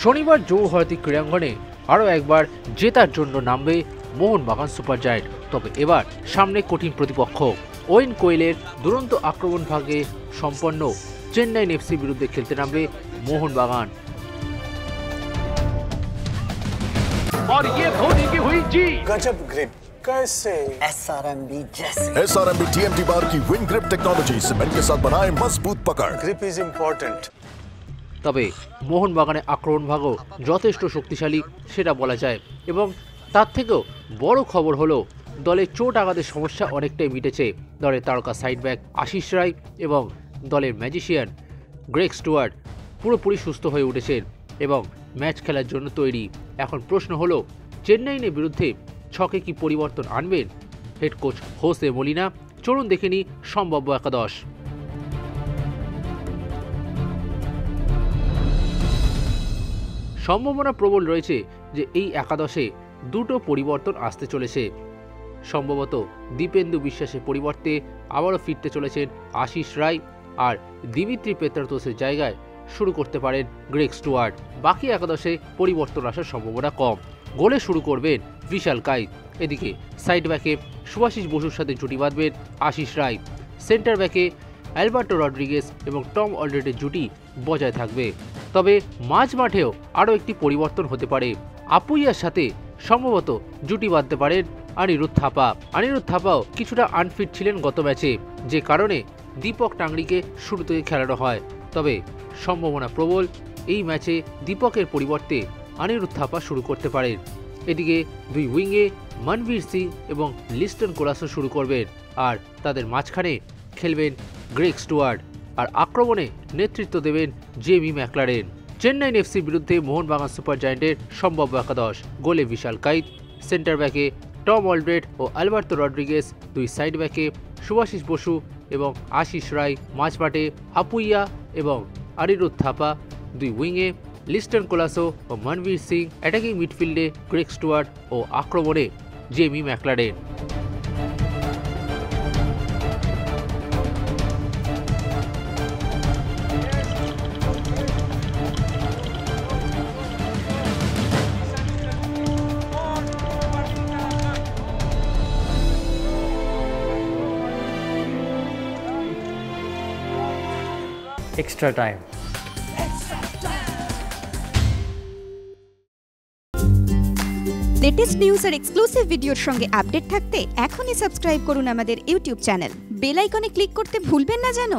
শনিবার জৌহরতী ক্রীড়াঙ্গনে আরও একবার জেতার জন্য নামবে মোহনবাগান সুপার জায়ান্ট। তবে এবার সামনে কঠিন প্রতিপক্ষ ওয়েন কোয়েলের দুরন্ত আক্রমণ ভাগে সম্পন্ন চেন্নাই এফসি বিরুদ্ধে খেলতে নামবে মোহনবাগান। और ये धोनी की हुई जी गजब ग्रिप कैसे SRMB TMT बार की विन ग्रिप टेक्नोलॉजी सीमेंट के साथ बनाए मजबूत पकड़। Grip is important. তবে মোহনবাগানের আক্রমণ ভাগও যথেষ্ট শক্তিশালী সেটা বলা যায়, এবং তার থেকেও বড় খবর হলো দলের চোট আঘাতের সমস্যা অনেকটাই মিটেছে। দলের তারকা সাইড ব্যাক আশিস রায় এবং দলের ম্যাজিশিয়ান গ্রেগ স্টুয়ার্ট পুরোপুরি সুস্থ হয়ে উঠেছেন এবং ম্যাচ খেলার জন্য তৈরি। এখন প্রশ্ন হলো চেন্নাইয়ের বিরুদ্ধে ছকে কি পরিবর্তন আনবেন হেড কোচ হোসে মলিনা? চলুন দেখে নিই সম্ভাব্য একাদশ। সম্ভাবনা প্রবল রয়েছে যে এই একাদশে দুটো পরিবর্তন আসতে চলেছে। সম্ভবত দীপেন্দু বিশ্বাসের পরিবর্তে আবারও ফিরতে চলেছেন আশিস রায়, আর দিমিত্রি পেত্রাতোসের জায়গায় শুরু করতে পারেন গ্রেগ স্টুয়ার্ট। বাকি একাদশে পরিবর্তন আসার সম্ভাবনা কম। গোলে শুরু করবেন বিশাল কাইত। এদিকে সাইড ব্যাকে সুভাশিস বসুর সাথে জুটি বাঁধবেন আশিস রায়। সেন্টার ব্যাকে অ্যালবার্টো রড্রিগেজ এবং টম অলড্রেডের জুটি বজায় থাকবে। তবে মাঝ মাঠেও আরও একটি পরিবর্তন হতে পারে। আপুইয়ার সাথে সম্ভবত জুটি বাঁধতে পারেন অনিরুদ্ধ থাপা। অনিরুদ্ধ থাপাও কিছুটা আনফিট ছিলেন গত ম্যাচে, যে কারণে দীপক টাংরিকে শুরু থেকে খেলানো হয়। তবে সম্ভাবনা প্রবল এই ম্যাচে দীপকের পরিবর্তে অনিরুদ্ধ থাপা শুরু করতে পারেন। এদিকে দুই উইংয়ে মনবীর সিং এবং লিস্টন কোলাসো শুরু করবেন, আর তাদের মাঝখানে খেলবেন গ্রেগ স্টুয়ার্ট, আর আক্রমণে নেতৃত্ব দেবেন জেমি ম্যাকলারেন। চেন্নাই এফসি বিরুদ্ধে মোহনবাগান সুপার জায়ান্টের সম্ভাব্য একাদশ: গোলে বিশাল কাইত, সেন্টার ব্যাকে টম অলড্রেড ও অ্যালবার্তো রড্রিগেজ, দুই সাইড ব্যাকে সুভাশিস বসু এবং আশিস রায়, মাঝমাঠে আপুইয়া এবং অনিরুদ্ধ থাপা, দুই উইংয়ে লিস্টন কোলাসো ও মনবীর সিং, অ্যাটাকিং মিডফিল্ডে গ্রেগ স্টুয়ার্ট ও আক্রমণে Jamie Maclaren. extra time. Latest news আর এক্সক্লুসিভ ভিডিওর সঙ্গে আপডেট থাকতে এখনই সাবস্ক্রাইব করুন আমাদের ইউটিউব চ্যানেল। বেল আইকনে ক্লিক করতে ভুলবেন না যেন।